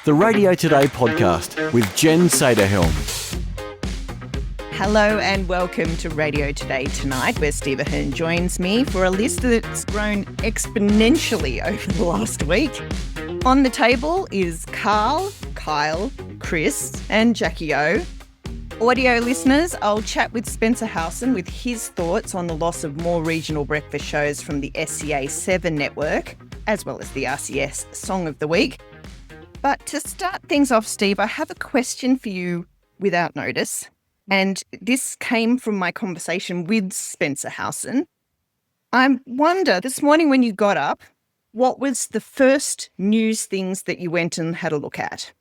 the Radio Today podcast with Jen Seyderhelm. Hello and welcome to Radio Today Tonight, where Steve Ahern joins me for a list that's grown exponentially over the last week. On the table is Karl, Kyle, Kris and Jackie O. Audio listeners, I'll chat with Spencer Howson with his thoughts on the loss of more regional breakfast shows from the SCA Seven network, as well as the RCS Song of the Week. But to start things off, Steve, I have a question for you without notice. And this came from my conversation with Spencer Howson. I wonder, this morning when you got up, what was the first news things that you went and had a look at?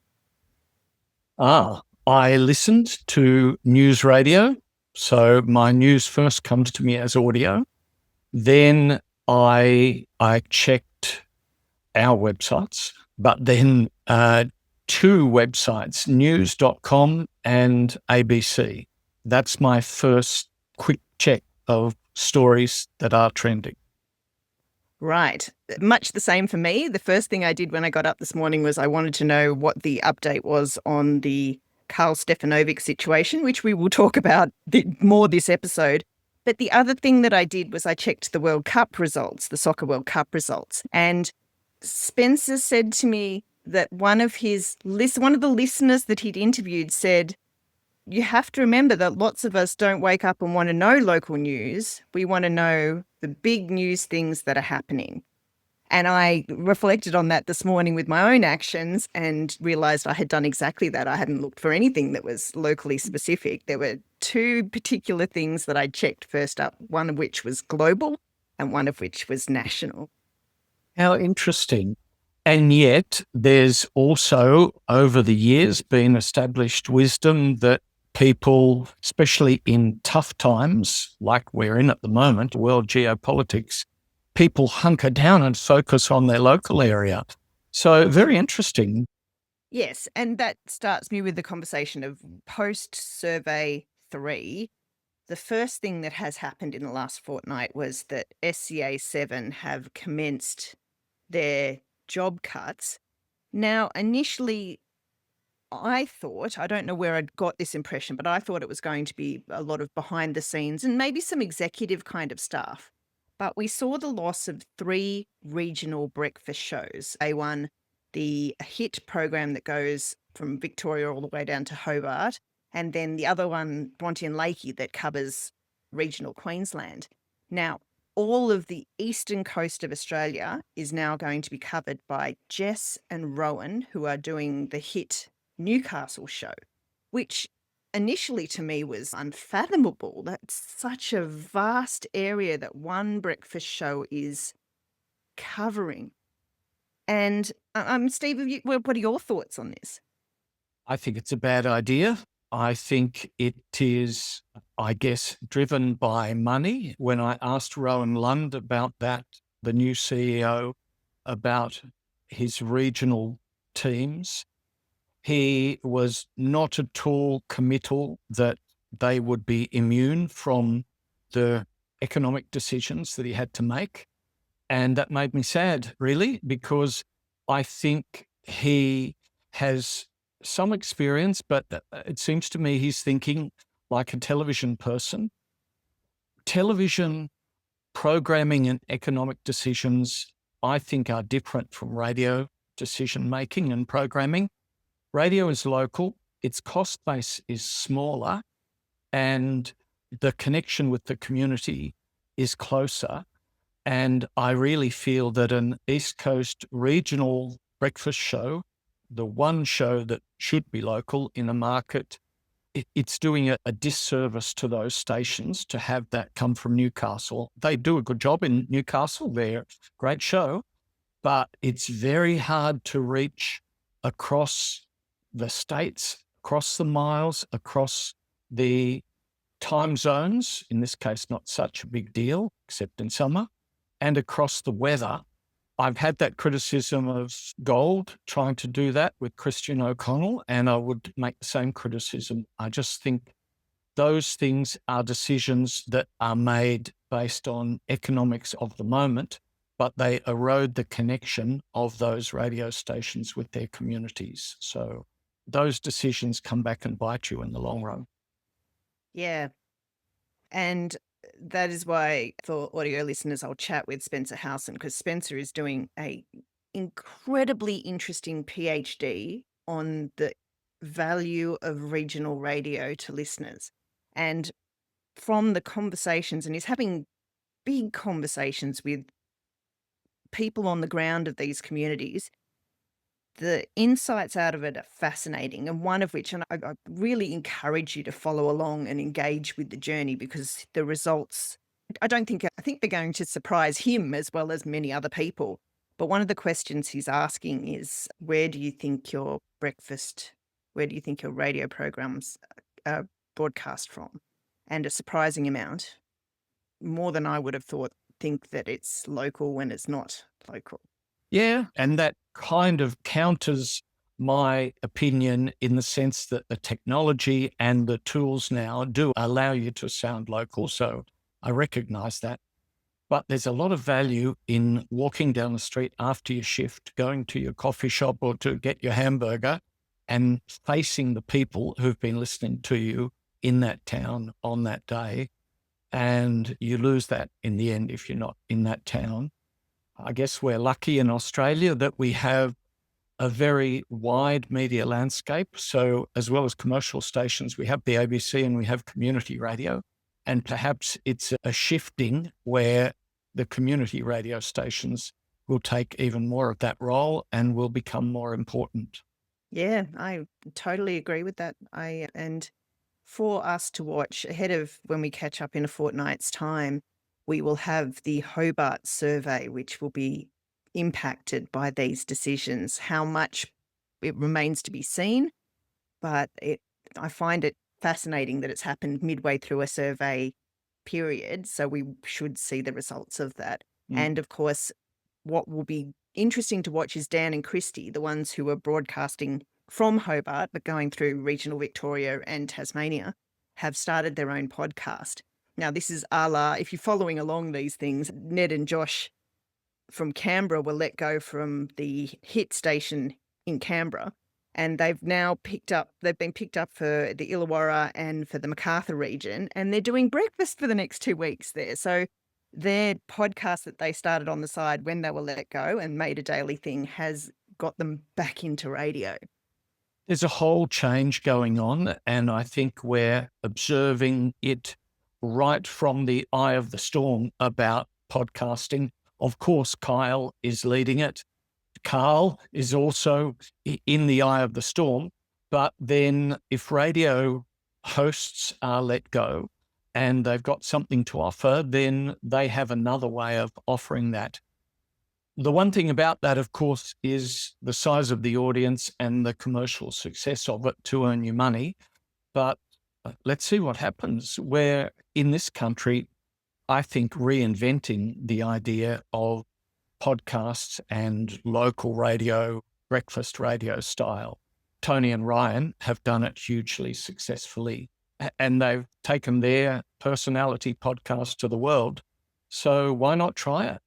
I listened to news radio, so my news first comes to me as audio. Then I checked our websites, but then two websites, news.com and ABC. That's my first quick check of stories that are trending. Right. Much the same for me. The first thing I did when I got up this morning was I wanted to know what the update was on the Karl Stefanovic situation, which we will talk about more this episode. But the other thing that I did was I checked the World Cup results, the Soccer World Cup results. And Spencer said to me that one of the listeners that he'd interviewed said, you have to remember that lots of us don't wake up and want to know local news. We want to know the big news things that are happening. And I reflected on that this morning with my own actions and realised I had done exactly that. I hadn't looked for anything that was locally specific. There were two particular things that I checked first up, one of which was global and one of which was national. How interesting. And yet there's also, over the years, been established wisdom that people, especially in tough times like we're in at the moment, world geopolitics, people hunker down and focus on their local area. So very interesting. Yes, and that starts me with the conversation of post-survey 3. The first thing that has happened in the last fortnight was that SCA 7 have commenced their job cuts. Now, initially, I don't know where I'd got this impression, but I thought it was going to be a lot of behind the scenes and maybe some executive kind of stuff. But we saw the loss of 3 regional breakfast shows. A1, the hit program that goes from Victoria all the way down to Hobart, and then the other one, Bronte and Lakey, that covers regional Queensland. Now, all of the eastern coast of Australia is now going to be covered by Jess and Rowan, who are doing the hit Newcastle show, which initially to me was unfathomable. That's such a vast area that one breakfast show is covering. And Steve, what are your thoughts on this? I think it's a bad idea. I think it is, driven by money. When I asked Rowan Lund about that, the new CEO, about his regional teams, he was not at all committal that they would be immune from the economic decisions that he had to make. And that made me sad, really, because I think he has some experience, but it seems to me he's thinking like a television person. Television programming and economic decisions, I think, are different from radio decision-making and programming. Radio is local, its cost base is smaller, and the connection with the community is closer. And I really feel that an East Coast regional breakfast show, the one show that should be local in a market, it's doing a disservice to those stations to have that come from Newcastle. They do a good job in Newcastle, they're a great show, but it's very hard to reach across the states, across the miles, across the time zones, in this case, not such a big deal, except in summer, and across the weather. I've had that criticism of Gold trying to do that with Christian O'Connell, and I would make the same criticism. I just think those things are decisions that are made based on economics of the moment but they erode the connection of those radio stations with their communities. So those decisions come back and bite you in the long run. Yeah. And that is why, for audio listeners, I'll chat with Spencer Howson, because Spencer is doing a incredibly interesting PhD on the value of regional radio to listeners. And from the conversations, and he's having big conversations with people on the ground of these communities, the insights out of it are fascinating. And one of which, and I really encourage you to follow along and engage with the journey, because the results, I think they're going to surprise him as well as many other people. But one of the questions he's asking is, where do you think your radio programs are broadcast from? And a surprising amount, more than I would have thought, think that it's local when it's not local. Yeah, and that kind of counters my opinion in the sense that the technology and the tools now do allow you to sound local. So I recognize that. But there's a lot of value in walking down the street after your shift, going to your coffee shop or to get your hamburger and facing the people who've been listening to you in that town on that day. And you lose that in the end if you're not in that town. I guess we're lucky in Australia that we have a very wide media landscape. So as well as commercial stations, we have the ABC and we have community radio. And perhaps it's a shifting where the community radio stations will take even more of that role and will become more important. Yeah, I totally agree with that. And for us to watch ahead of when we catch up in a fortnight's time, we will have the Hobart survey, which will be impacted by these decisions. How much, it remains to be seen, but I find it fascinating that it's happened midway through a survey period. So we should see the results of that. And of course, what will be interesting to watch is Dan and Christy, the ones who are broadcasting from Hobart, but going through regional Victoria and Tasmania, have started their own podcast. Now, this is a la, if you're following along these things, Ned and Josh from Canberra were let go from the hit station in Canberra, and they've been picked up for the Illawarra and for the Macarthur region, and they're doing breakfast for the next 2 weeks there. So their podcast that they started on the side when they were let go and made a daily thing has got them back into radio. There's a whole change going on, and I think we're observing it right from the eye of the storm about podcasting. Of course, Kyle is leading it. Karl is also in the eye of the storm. But then if radio hosts are let go and they've got something to offer, then they have another way of offering that. The one thing about that, of course, is the size of the audience and the commercial success of it to earn you money. But let's see what happens. We're in this country, I think, reinventing the idea of podcasts and local radio, breakfast radio style. Tony and Ryan have done it hugely successfully, and they've taken their personality podcast to the world. So why not try it?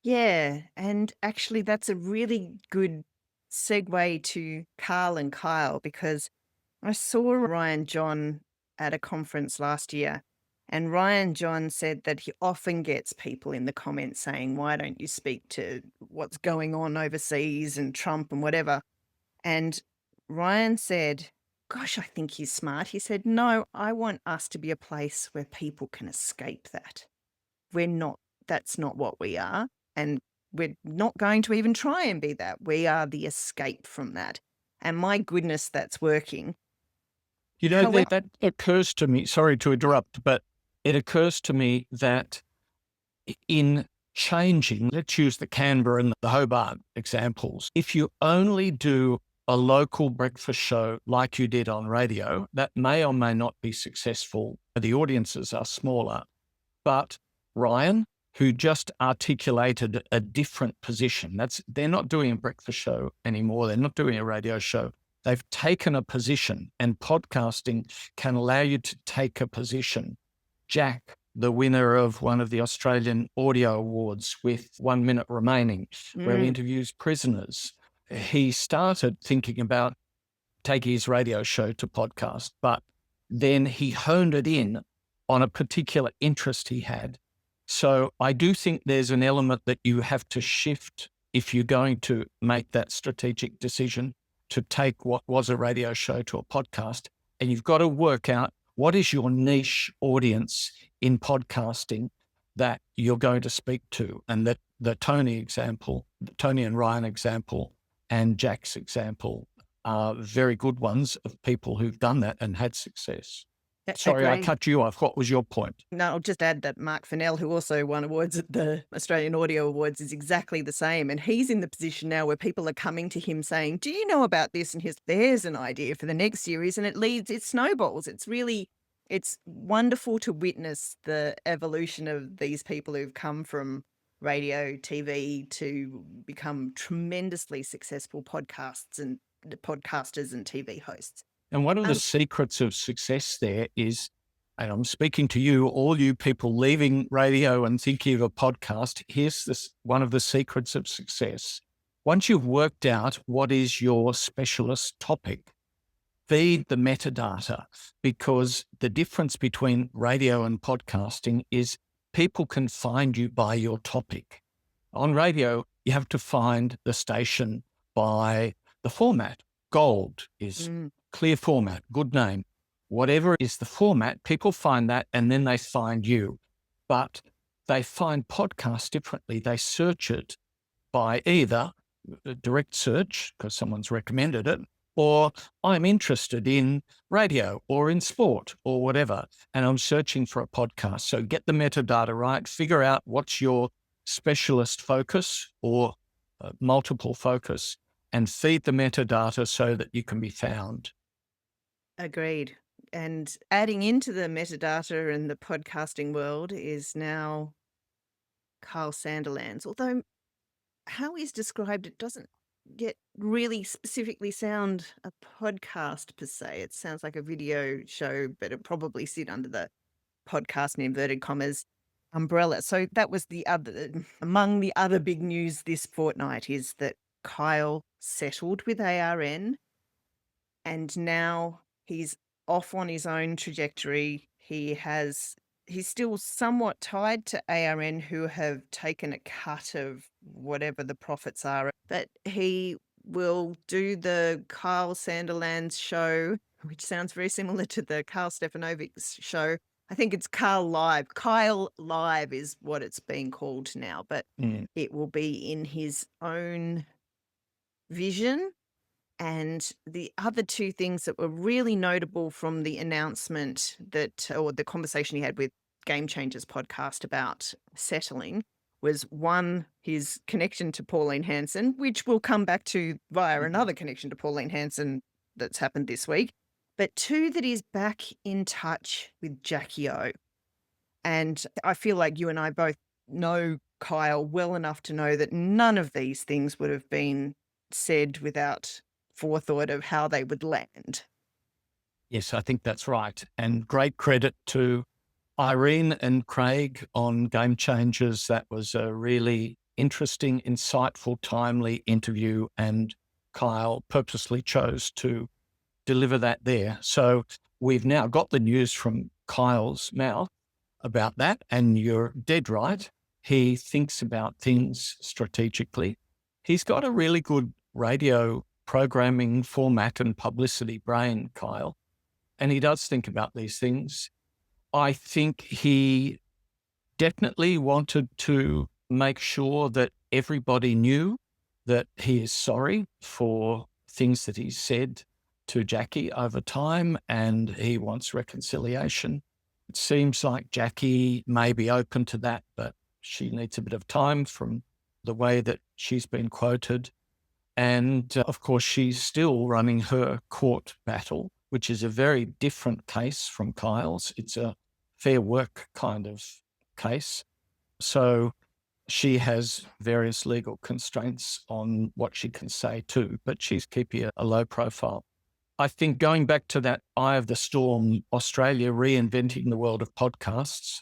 Yeah, and actually that's a really good segue to Karl and Kyle, because I saw Ryan John at a conference last year, and Ryan John said that he often gets people in the comments saying, why don't you speak to what's going on overseas and Trump and whatever? And Ryan said, gosh, I think he's smart. He said, no, I want us to be a place where people can escape that. That's not what we are. And we're not going to even try and be that. We are the escape from that. And my goodness, that's working. You know, that occurs to me, sorry to interrupt, but it occurs to me that in changing, let's use the Canberra and the Hobart examples, if you only do a local breakfast show like you did on radio, that may or may not be successful. The audiences are smaller. But Ryan, who just articulated a different position, they're not doing a breakfast show anymore. They're not doing a radio show. They've taken a position, and podcasting can allow you to take a position. Jack the winner of one of the Australian Audio Awards with 1 minute remaining, where he interviews prisoners. He started thinking about taking his radio show to podcast, but then he honed it in on a particular interest he had. So I do think there's an element that you have to shift if you're going to make that strategic decision to take what was a radio show to a podcast. And you've got to work out what is your niche audience in podcasting that you're going to speak to. And that the Tony example, the Tony and Ryan example, and Jack's example are very good ones of people who've done that and had success. Sorry, I cut you off. What was your point? No, I'll just add that Mark Fennell, who also won awards at the Australian Audio Awards, is exactly the same. And he's in the position now where people are coming to him saying, do you know about this? And there's an idea for the next series. And it snowballs. It's wonderful to witness the evolution of these people who've come from radio, TV to become tremendously successful podcasters and TV hosts. And one of the secrets of success there is, and I'm speaking to you, all you people leaving radio and thinking of a podcast, here's one of the secrets of success. Once you've worked out what is your specialist topic, feed the metadata, because the difference between radio and podcasting is people can find you by your topic. On radio, you have to find the station by the format. Gold is clear format, good name. Whatever is the format, people find that and then they find you. But they find podcasts differently. They search it by either a direct search, because someone's recommended it, or I'm interested in radio or in sport or whatever, and I'm searching for a podcast. So get the metadata right, figure out what's your specialist focus or multiple focus, and feed the metadata so that you can be found. Agreed. And adding into the metadata and the podcasting world is now Karl Sanderlands, although how he's described it doesn't yet really specifically sound a podcast per se. It sounds like a video show, but it probably sit under the podcast in inverted commas umbrella. So that was among the other big news this fortnight is that Kyle settled with ARN and now he's off on his own trajectory. He's still somewhat tied to ARN, who have taken a cut of whatever the profits are, but he will do the Karl Sanderlands show, which sounds very similar to the Karl Stefanovic's show. I think it's Karl Live. Kyle Live is what it's being called now, but it will be in his own vision. And the other two things that were really notable from the announcement or the conversation he had with Game Changers podcast about settling was one, his connection to Pauline Hanson, which we'll come back to via another connection to Pauline Hanson that's happened this week. But two, that he's back in touch with Jackie O. And I feel like you and I both know Kyle well enough to know that none of these things would have been said without forethought of how they would land. Yes, I think that's right. And great credit to Irene and Craig on Game Changers. That was a really interesting, insightful, timely interview, and Kyle purposely chose to deliver that there. So we've now got the news from Kyle's mouth about that, and you're dead right. He thinks about things strategically. He's got a really good radio programming format and publicity brain, Kyle, and he does think about these things. I think he definitely wanted to make sure that everybody knew that he is sorry for things that he said to Jackie over time, and he wants reconciliation. It seems like Jackie may be open to that, but she needs a bit of time from the way that she's been quoted. And of course, she's still running her court battle, which is a very different case from Kyle's. It's a fair work kind of case. So she has various legal constraints on what she can say too, but she's keeping a low profile. I think going back to that Eye of the Storm, Australia reinventing the world of podcasts,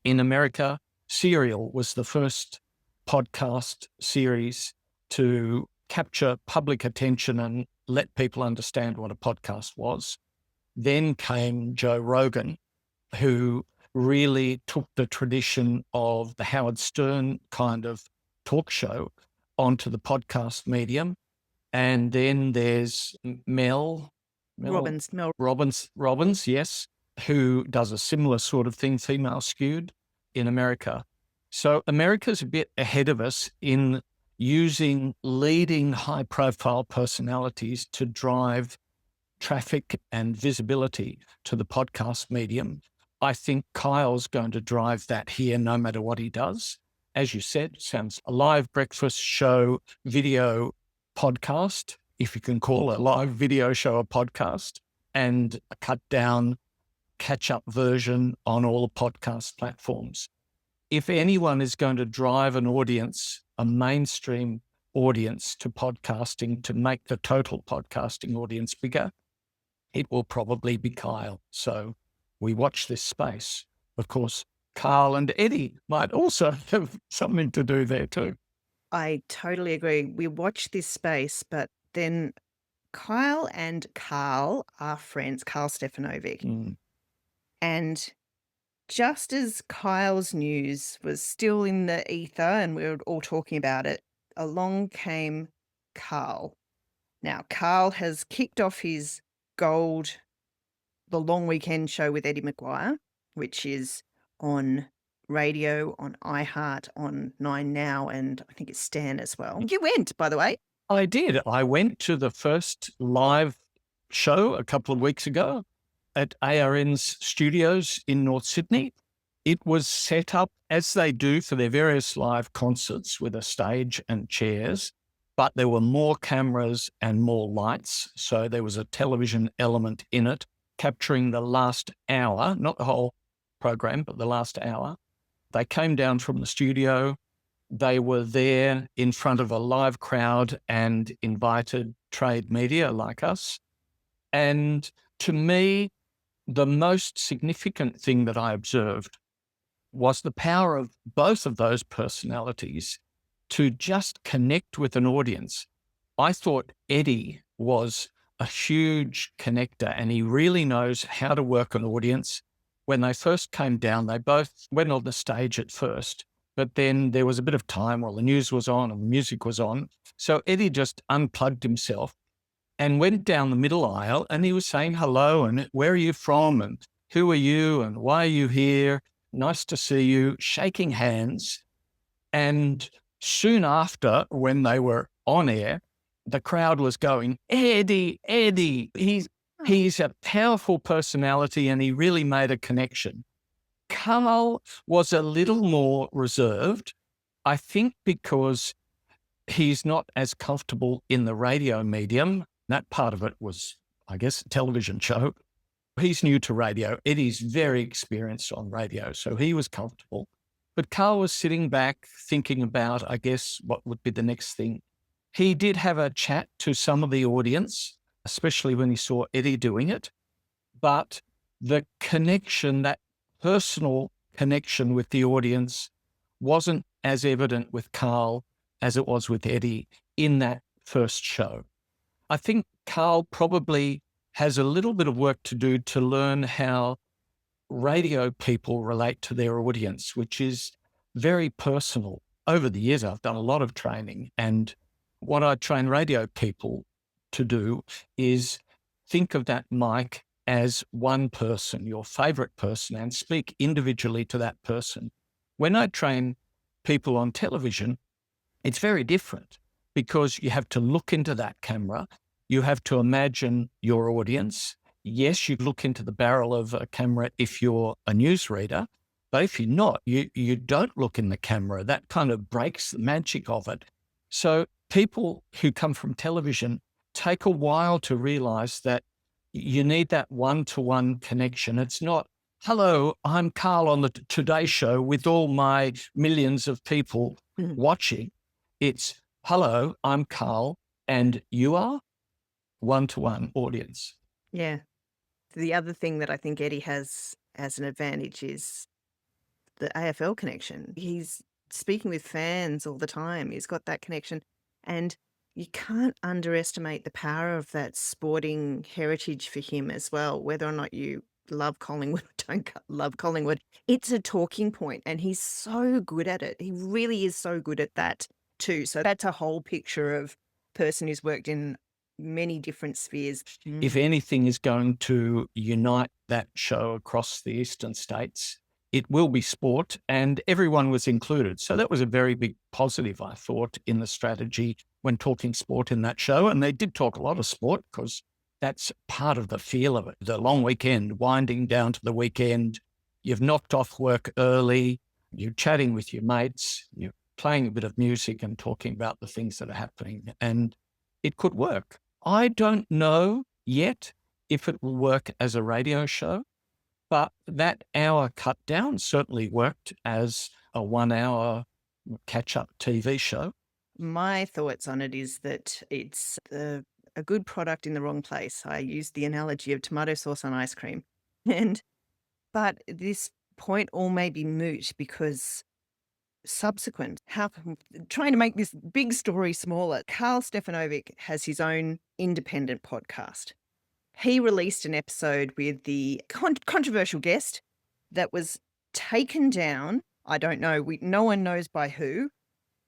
In America, Serial was the first podcast series to capture public attention and let people understand what a podcast was. Then came Joe Rogan, who really took the tradition of the Howard Stern kind of talk show onto the podcast medium. And then there's Mel Robbins, yes, who does a similar sort of thing, female skewed in America. So America's a bit ahead of us in using leading high profile personalities to drive traffic and visibility to the podcast medium. I think Kyle's going to drive that here no matter what he does. As you said, sounds a live breakfast show, video podcast, if you can call a live video show a podcast, and a cut down, catch up version on all the podcast platforms. If anyone is going to drive an audience, a mainstream audience to podcasting to make the total podcasting audience bigger, it will probably be Kyle. So we watch this space. Of course, Karl and Eddie might also have something to do there too. I totally agree. We watch this space, but then Kyle and Karl are friends, Karl Stefanovic. And just as Kyle's news was still in the ether and we were all talking about it, along came Karl. Now, Karl has kicked off his The Long Weekend show with Eddie McGuire, which is on radio, on iHeart, on 9Now, and I think it's Stan as well. You went, by the way. I did. I went to the first live show a couple of weeks ago at ARN's studios in North Sydney. It was set up as they do for their various live concerts with a stage and chairs, but there were more cameras and more lights. So there was a television element in it, capturing the last hour, not the whole program, but the last hour. They came down from the studio. They were there in front of a live crowd and invited trade media like us. And to me, the most significant thing that I observed was the power of both of those personalities to just connect with an audience. I thought Eddie was a huge connector and he really knows how to work an audience. When they first came down, they both went on the stage at first, but then there was a bit of time while the news was on and the music was on. So Eddie just unplugged himself and went down the middle aisle and he was saying hello and where are you from and who are you and why are you here? Nice to see you, shaking hands. And soon after, when they were on air, the crowd was going, Eddie, he's a powerful personality and he really made a connection. Karl was a little more reserved, I think because he's not as comfortable in the radio medium. That part of it was, I guess, a television show. He's new to radio. Eddie's very experienced on radio, so he was comfortable. But Karl was sitting back thinking about, I guess, what would be the next thing. He did have a chat to some of the audience, especially when he saw Eddie doing it. But the connection, that personal connection with the audience wasn't as evident with Karl as it was with Eddie in that first show. I think Karl probably has a little bit of work to do to learn how radio people relate to their audience, which is very personal. Over the years, I've done a lot of training, and what I train radio people to do is think of that mic as one person, your favorite person, and speak individually to that person. When I train people on television, it's very different because you have to look into that camera. You have to imagine your audience. Yes, you look into the barrel of a camera if you're a newsreader, but if you're not, you don't look in the camera. That kind of breaks the magic of it. So people who come from television take a while to realize that you need that one-to-one connection. It's not, hello, I'm Karl on the Today Show with all my millions of people watching. It's, hello, I'm Karl and you are? One-to-one audience. Yeah. The other thing that I think Eddie has as an advantage is the AFL connection. He's speaking with fans all the time. He's got that connection. And you can't underestimate the power of that sporting heritage for him as well, whether or not you love Collingwood or don't love Collingwood. It's a talking point, and he's so good at it. He really is so good at that too. So that's a whole picture of a person who's worked in many different spheres. If anything is going to unite that show across the eastern states, it will be sport, and everyone was included. So that was a very big positive, I thought, in the strategy when talking sport in that show. And they did talk a lot of sport because that's part of the feel of it. The long weekend, winding down to the weekend, you've knocked off work early, you're chatting with your mates, you're playing a bit of music and talking about the things that are happening, and it could work. I don't know yet if it will work as a radio show, but that hour cut down certainly worked as a 1 hour catch-up TV show. My thoughts on it is that it's a good product in the wrong place. I used the analogy of tomato sauce on ice cream. But this point all may be moot because trying to make this big story smaller, Karl Stefanovic has his own independent podcast. He released an episode with the controversial guest that was taken down. I don't know. No one knows by who.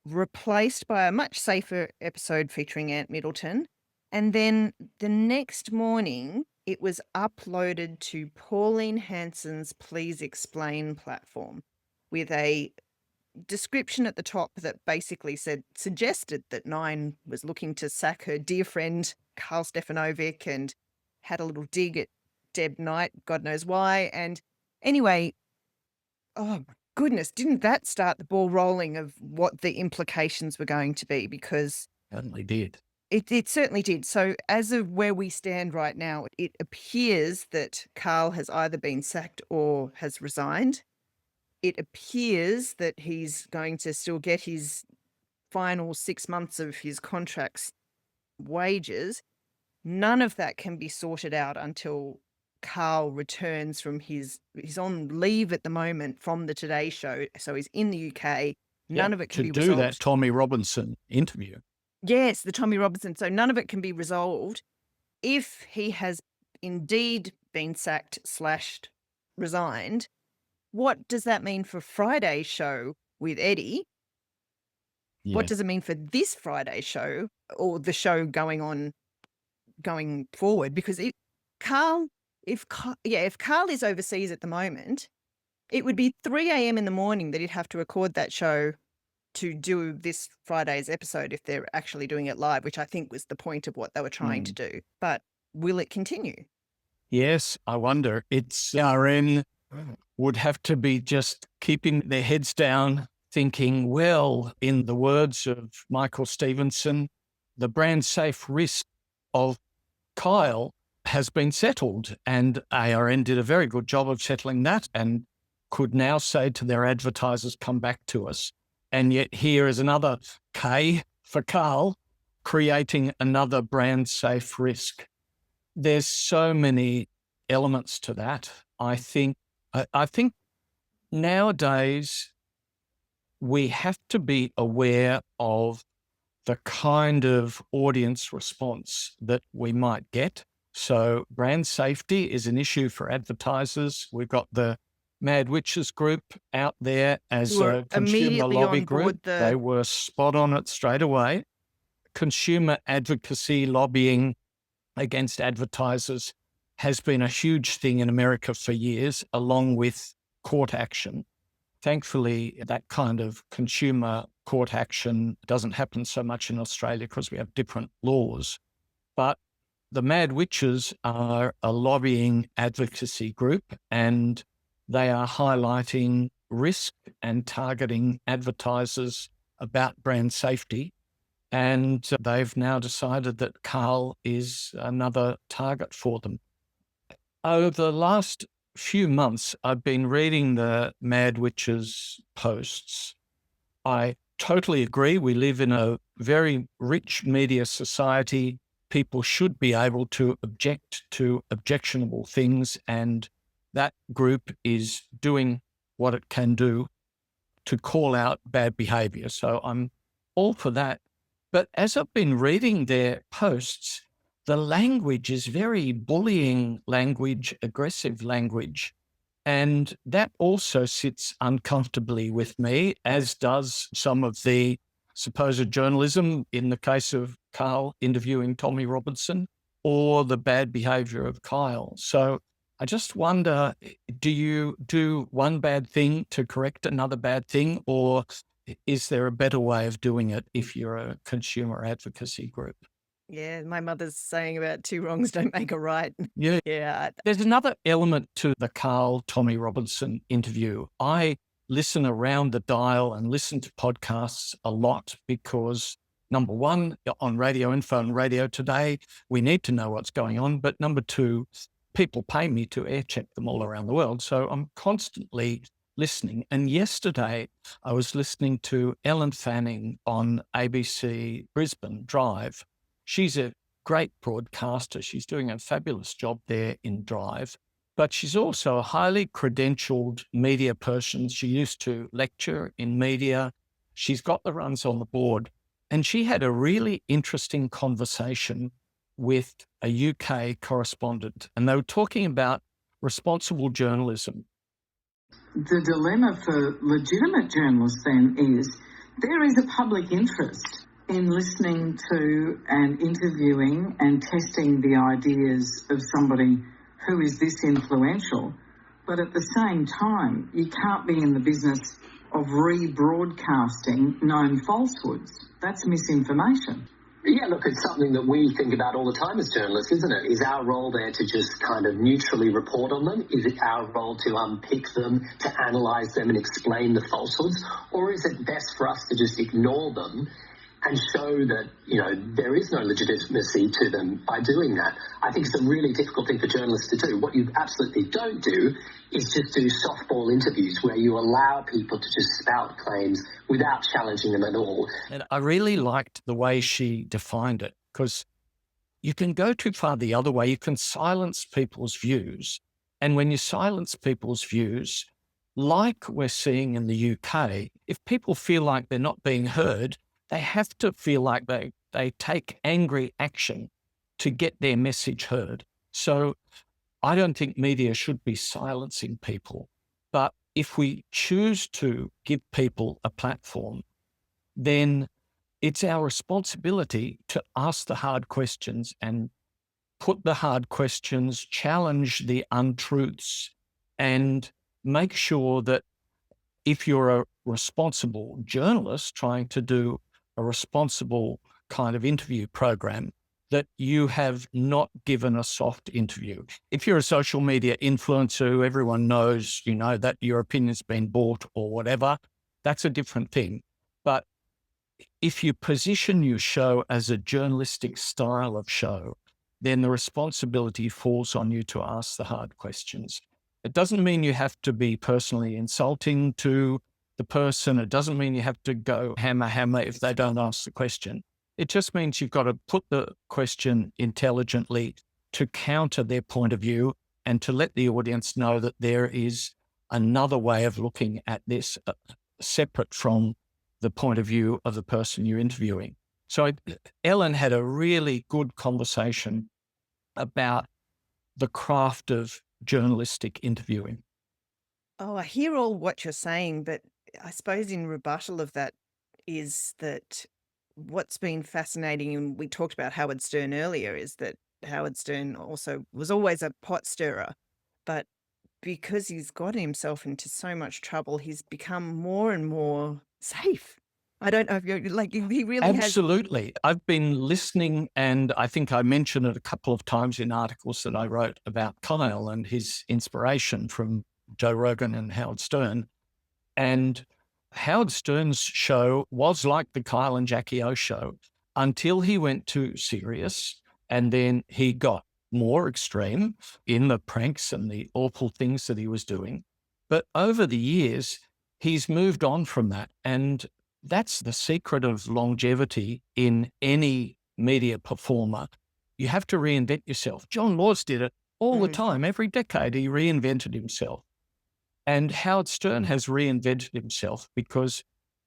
Replaced by a much safer episode featuring Ant Middleton. And then the next morning, it was uploaded to Pauline Hanson's Please Explain platform with a description at the top that basically suggested that Nine was looking to sack her dear friend Karl Stefanovic and had a little dig at Deb Knight, God knows why. And anyway, oh my goodness, didn't that start the ball rolling of what the implications were going to be? Because Certainly did. it certainly did. So as of where we stand right now, it appears that Karl has either been sacked or has resigned. It appears that he's going to still get his final 6 months of his contract's wages. None of that can be sorted out until Karl returns from he's on leave at the moment from the Today Show. So he's in the UK. None of it can be resolved. To do that Tommy Robinson interview. Yes, the Tommy Robinson. So none of it can be resolved. If he has indeed been sacked / resigned, what does that mean for Friday's show with Eddie? Yeah. What does it mean for this Friday show or the show going forward? Because if Karl is overseas at the moment, it would be 3 a.m. in the morning that he'd have to record that show to do this Friday's episode if they're actually doing it live, which I think was the point of what they were trying to do. But will it continue? Yes, I wonder. It's RN would have to be just keeping their heads down, thinking, well, in the words of Michael Stevenson, the brand safe risk of Kyle has been settled, and ARN did a very good job of settling that and could now say to their advertisers, come back to us. And yet here is another K for Karl, creating another brand safe risk. There's so many elements to that. I think nowadays we have to be aware of the kind of audience response that we might get. So brand safety is an issue for advertisers. We've got the Mad Witches group out there as a consumer lobby group. They were spot on it straight away. Consumer advocacy lobbying against advertisers has been a huge thing in America for years, along with court action. Thankfully, that kind of consumer court action doesn't happen so much in Australia because we have different laws. But the Mad Witches are a lobbying advocacy group, and they are highlighting risk and targeting advertisers about brand safety. And they've now decided that Karl is another target for them. Over the last few months, I've been reading the Mad Witches posts. I totally agree. We live in a very rich media society. People should be able to object to objectionable things, and that group is doing what it can do to call out bad behavior. So I'm all for that. But as I've been reading their posts, the language is very bullying language, aggressive language. And that also sits uncomfortably with me, as does some of the supposed journalism in the case of Karl interviewing Tommy Robinson, or the bad behavior of Kyle. So I just wonder, do you do one bad thing to correct another bad thing, or is there a better way of doing it if you're a consumer advocacy group? Yeah, my mother's saying about two wrongs don't make a right. Yeah. Yeah. There's another element to the Karl Tommy Robinson interview. I listen around the dial and listen to podcasts a lot because, number one, on Radio Info and Radio Today, we need to know what's going on. But number two, people pay me to air check them all around the world. So I'm constantly listening. And yesterday I was listening to Ellen Fanning on ABC Brisbane Drive. She's a great broadcaster. She's doing a fabulous job there in Drive, but she's also a highly credentialed media person. She used to lecture in media. She's got the runs on the board. And she had a really interesting conversation with a UK correspondent, and they were talking about responsible journalism. The dilemma for legitimate journalists then is there is a public interest in listening to and interviewing and testing the ideas of somebody who is this influential. But at the same time, you can't be in the business of rebroadcasting known falsehoods. That's misinformation. Yeah, look, it's something that we think about all the time as journalists, isn't it? Is our role there to just kind of neutrally report on them? Is it our role to unpick them, to analyse them and explain the falsehoods? Or is it best for us to just ignore them and show that, there is no legitimacy to them by doing that? I think it's a really difficult thing for journalists to do. What you absolutely don't do is just do softball interviews where you allow people to just spout claims without challenging them at all. And I really liked the way she defined it, because you can go too far the other way. You can silence people's views. And when you silence people's views, like we're seeing in the UK, if people feel like they're not being heard, they have to feel like they take angry action to get their message heard. So I don't think media should be silencing people. But if we choose to give people a platform, then it's our responsibility to ask the hard questions and put the hard questions, challenge the untruths, and make sure that if you're a responsible journalist trying to do a responsible kind of interview program, that you have not given a soft interview. If you're a social media influencer who everyone knows, that your opinion's been bought or whatever, that's a different thing. But if you position your show as a journalistic style of show, then the responsibility falls on you to ask the hard questions. It doesn't mean you have to be personally insulting to the person. It doesn't mean you have to go hammer if they don't ask the question. It just means you've got to put the question intelligently to counter their point of view and to let the audience know that there is another way of looking at this separate from the point of view of the person you're interviewing. So Ellen had a really good conversation about the craft of journalistic interviewing. Oh, I hear all what you're saying, but I suppose in rebuttal of that is that what's been fascinating, and we talked about Howard Stern earlier, is that Howard Stern also was always a pot stirrer, but because he's gotten himself into so much trouble, he's become more and more safe. I don't know if you're like, he really has. Absolutely. I've been listening, and I think I mentioned it a couple of times in articles that I wrote about Kyle and his inspiration from Joe Rogan and Howard Stern. And Howard Stern's show was like the Kyle and Jackie O show until he went to Sirius, and then he got more extreme in the pranks and the awful things that he was doing. But over the years, he's moved on from that. And that's the secret of longevity in any media performer. You have to reinvent yourself. John Laws did it all the time. Every decade, he reinvented himself. And Howard Stern has reinvented himself because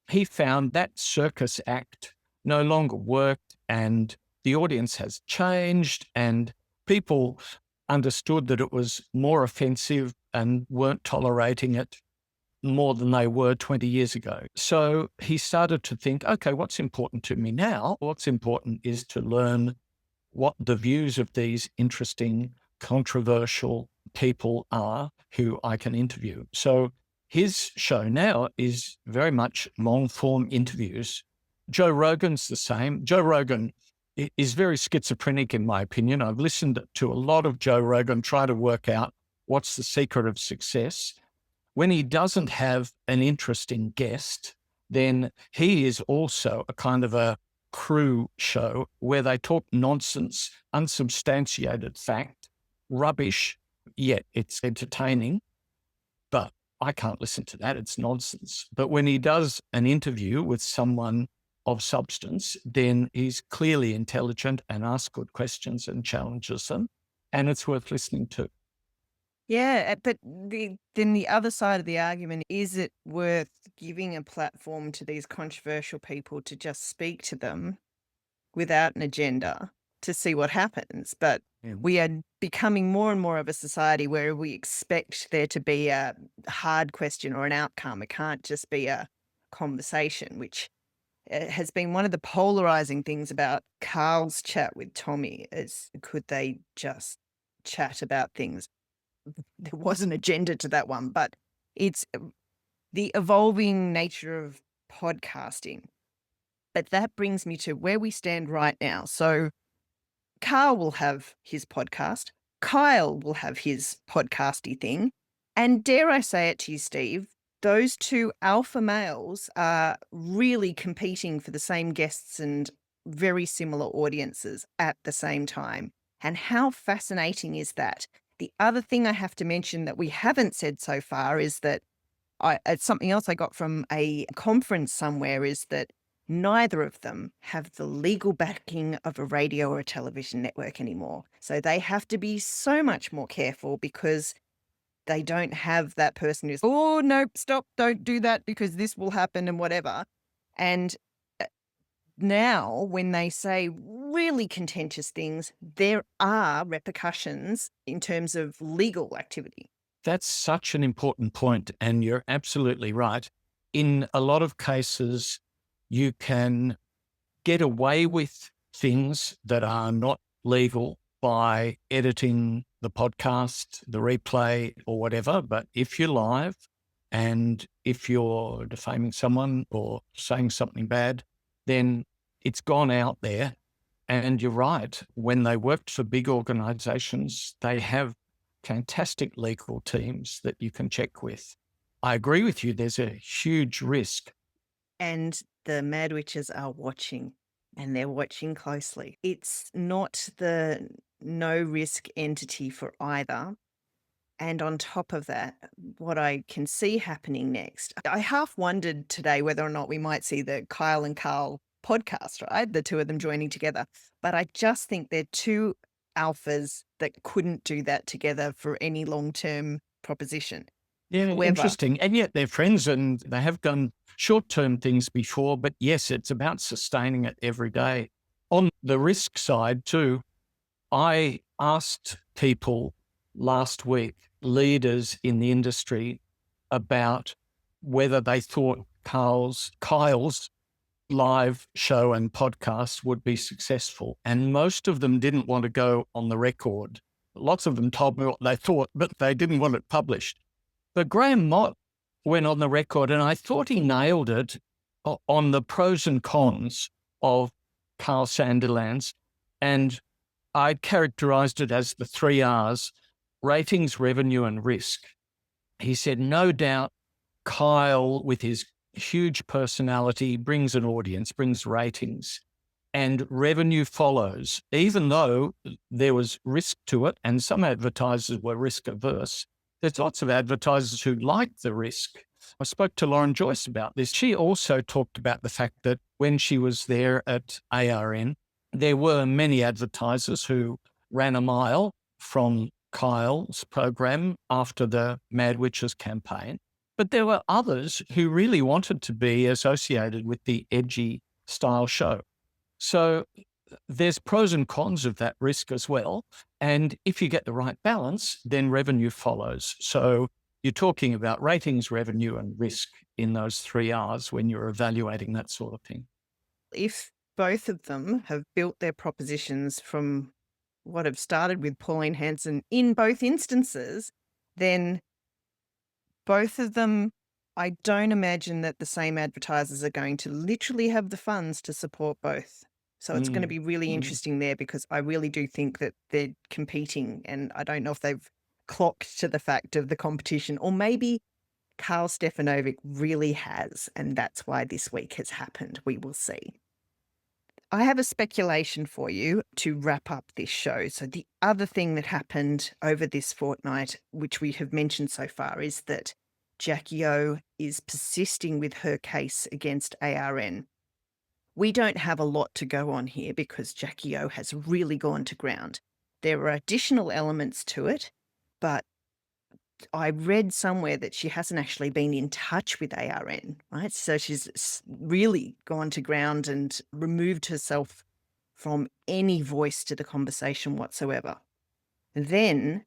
he found that circus act no longer worked, and the audience has changed, and people understood that it was more offensive and weren't tolerating it more than they were 20 years ago. So he started to think, okay, what's important to me now? What's important is to learn what the views of these interesting, controversial people are who I can interview. So his show now is very much long-form interviews. Joe Rogan's the same. Joe Rogan is very schizophrenic, in my opinion. I've listened to a lot of Joe Rogan, try to work out what's the secret of success. When he doesn't have an interesting guest, then he is also a kind of a crew show where they talk nonsense, unsubstantiated fact, rubbish, yet it's entertaining. But I can't listen to that. It's nonsense. But when he does an interview with someone of substance, then he's clearly intelligent and asks good questions and challenges them. And it's worth listening to. Yeah, but then the other side of the argument, is it worth giving a platform to these controversial people to just speak to them without an agenda to see what happens? But we are becoming more and more of a society where we expect there to be a hard question or an outcome. It can't just be a conversation, which has been one of the polarizing things about Karl's chat with Tommy, is could they just chat about things? There was an agenda to that one, but it's the evolving nature of podcasting. But that brings me to where we stand right now. So Karl will have his podcast. Kyle will have his podcasty thing. And dare I say it to you, Steve, those two alpha males are really competing for the same guests and very similar audiences at the same time. And how fascinating is that? The other thing I have to mention that we haven't said so far is that it's something else I got from a conference somewhere, is that neither of them have the legal backing of a radio or a television network anymore. So they have to be so much more careful because they don't have that person who's, oh, no, stop, don't do that because this will happen and whatever. And now when they say really contentious things, there are repercussions in terms of legal activity. That's such an important point, and you're absolutely right. In a lot of cases, you can get away with things that are not legal by editing the podcast, the replay, or whatever. But if you're live and if you're defaming someone or saying something bad, then it's gone out there. And you're right. When they worked for big organizations, they have fantastic legal teams that you can check with. I agree with you. There's a huge risk. And the Mad Witches are watching, and they're watching closely. It's not the no risk entity for either. And on top of that, what I can see happening next, I half wondered today whether or not we might see the Kyle and Karl podcast, right? The two of them joining together. But I just think they're two alphas that couldn't do that together for any long-term proposition. Yeah, However, interesting. And yet they're friends and they have done short-term things before. But yes, it's about sustaining it every day. On the risk side too, I asked people last week, leaders in the industry, about whether they thought Kyle's live show and podcast would be successful. And most of them didn't want to go on the record. Lots of them told me what they thought, but they didn't want it published. But Graham Mott went on the record, and I thought he nailed it on the pros and cons of Karl Sandilands. And I characterized it as the 3 R's: ratings, revenue, and risk. He said, no doubt, Kyle, with his huge personality, brings an audience, brings ratings, and revenue follows, even though there was risk to it, and some advertisers were risk averse. There's lots of advertisers who like the risk. I spoke to Lauren Joyce about this. She also talked about the fact that when she was there at ARN, there were many advertisers who ran a mile from Kyle's program after the Mad Witches campaign, but there were others who really wanted to be associated with the edgy style show. So there's pros and cons of that risk as well. And if you get the right balance, then revenue follows. So you're talking about ratings, revenue, and risk in those 3 R's when you're evaluating that sort of thing. If both of them have built their propositions from what have started with Pauline Hanson in both instances, then both of them, I don't imagine that the same advertisers are going to literally have the funds to support both. So it's going to be really interesting there, because I really do think that they're competing, and I don't know if they've clocked to the fact of the competition, or maybe Karl Stefanovic really has, and that's why this week has happened. We will see. I have a speculation for you to wrap up this show. So the other thing that happened over this fortnight, which we have mentioned so far, is that Jackie O is persisting with her case against ARN. We don't have a lot to go on here because Jackie O has really gone to ground. There are additional elements to it, but I read somewhere that she hasn't actually been in touch with ARN, right? So she's really gone to ground and removed herself from any voice to the conversation whatsoever. Then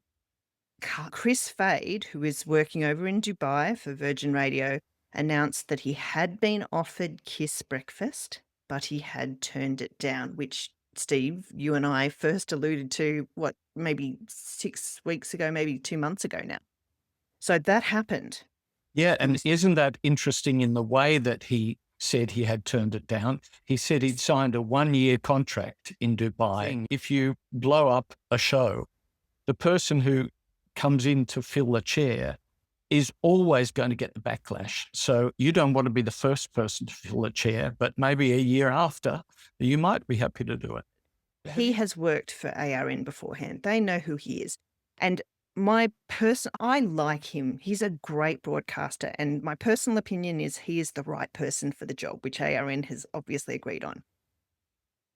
Kris Fade, who is working over in Dubai for Virgin Radio, announced that he had been offered Kiss Breakfast, but he had turned it down, which, Steve, you and I first alluded to, maybe 6 weeks ago, maybe 2 months ago now. So that happened. Yeah, and isn't that interesting in the way that he said he had turned it down? He said he'd signed a 1-year contract in Dubai. If you blow up a show, the person who comes in to fill the chair is always going to get the backlash. So you don't want to be the first person to fill a chair, but maybe a year after, you might be happy to do it. He has worked for ARN beforehand. They know who he is. And I like him. He's a great broadcaster. And my personal opinion is he is the right person for the job, which ARN has obviously agreed on.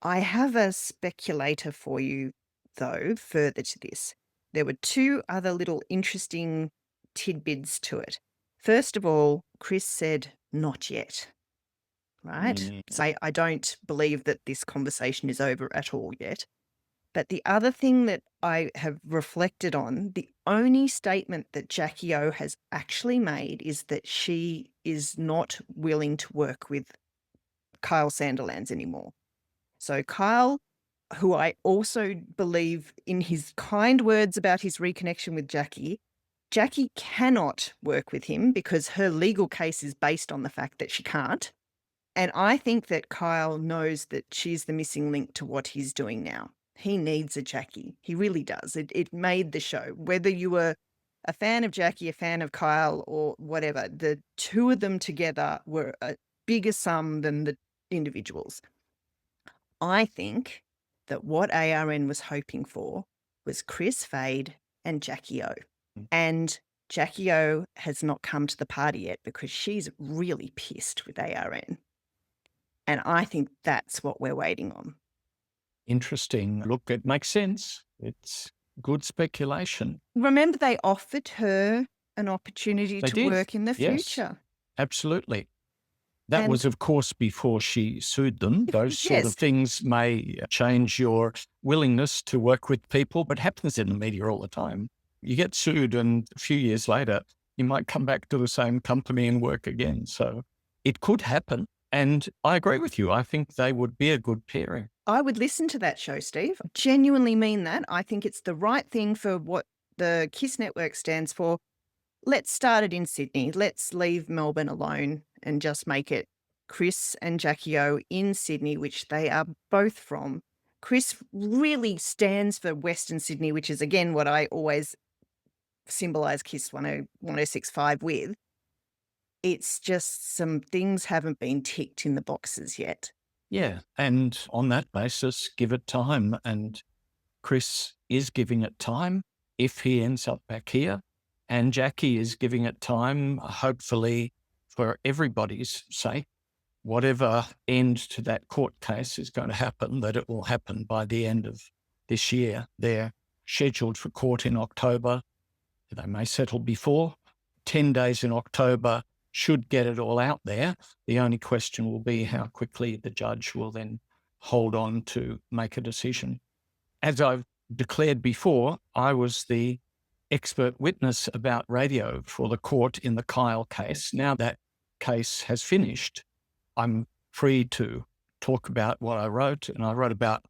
I have a speculator for you, though, further to this. There were 2 other little interesting tidbits to it. First of all, Kris said, not yet, right? So I don't believe that this conversation is over at all yet. But the other thing that I have reflected on, the only statement that Jackie O has actually made is that she is not willing to work with Kyle Sandilands anymore. So Kyle, who I also believe in his kind words about his reconnection with Jackie cannot work with him because her legal case is based on the fact that she can't. And I think that Kyle knows that she's the missing link to what he's doing now. He needs a Jackie. He really does. It made the show. Whether you were a fan of Jackie, a fan of Kyle, or whatever, the 2 of them together were a bigger sum than the individuals. I think that what ARN was hoping for was Kris Fade and Jackie O. And Jackie O has not come to the party yet because she's really pissed with ARN. And I think that's what we're waiting on. Interesting. Look, it makes sense. It's good speculation. Remember, they offered her an opportunity They to did. work in the Yes. future. Absolutely. That And- was, of course, before she sued them. Those sort Yes. of things may change your willingness to work with people, but happens in the media all the time. You get sued and a few years later, you might come back to the same company and work again. So it could happen. And I agree with you. I think they would be a good pairing. I would listen to that show, Steve. I genuinely mean that. I think it's the right thing for what the KISS network stands for. Let's start it in Sydney. Let's leave Melbourne alone and just make it Kris and Jackie O in Sydney, which they are both from. Kris really stands for Western Sydney, which is, again, what I always symbolise KISS 1065 with. It's just some things haven't been ticked in the boxes yet. Yeah. And on that basis, give it time. And Kris is giving it time if he ends up back here. And Jackie is giving it time, hopefully for everybody's sake. Whatever end to that court case is going to happen, that it will happen by the end of this year. They're scheduled for court in October. They may settle before. 10 days in October should get it all out there. The only question will be how quickly the judge will then hold on to make a decision. As I've declared before, I was the expert witness about radio for the court in the Karl case. Now that case has finished, I'm free to talk about what I wrote, and I wrote about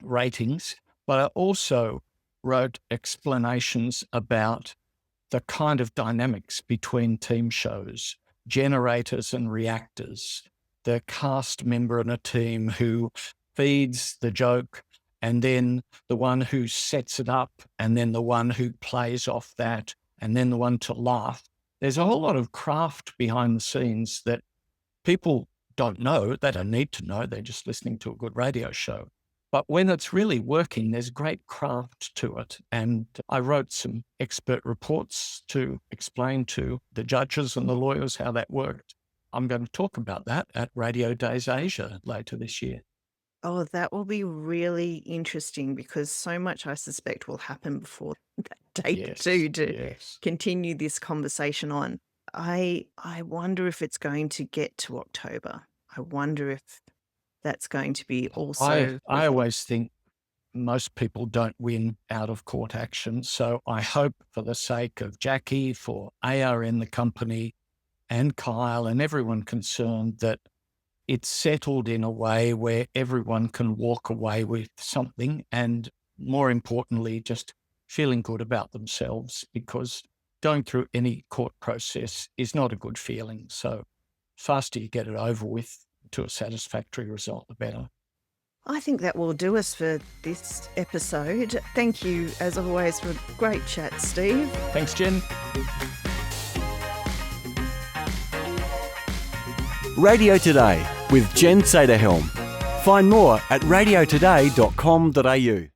ratings, but I also wrote explanations about the kind of dynamics between team shows, generators and reactors, the cast member in a team who feeds the joke, and then the one who sets it up, and then the one who plays off that, and then the one to laugh. There's a whole lot of craft behind the scenes that people don't know. They don't need to know. They're just listening to a good radio show. But when it's really working, there's great craft to it. And I wrote some expert reports to explain to the judges and the lawyers how that worked. I'm going to talk about that at RadioDays Asia later this year. Oh, that will be really interesting because so much I suspect will happen before that date too to continue this conversation on. I wonder if it's going to get to October. I wonder if that's going to be also... I always think most people don't win out of court action. So I hope for the sake of Jackie, for ARN, the company, and Kyle and everyone concerned that it's settled in a way where everyone can walk away with something and, more importantly, just feeling good about themselves, because going through any court process is not a good feeling. So faster you get it over with to a satisfactory result, the better. I think that will do us for this episode. Thank you, as always, for a great chat, Steve. Thanks, Jen. Radio Today with Jen Seyderhelm. Find more at radiotoday.com.au.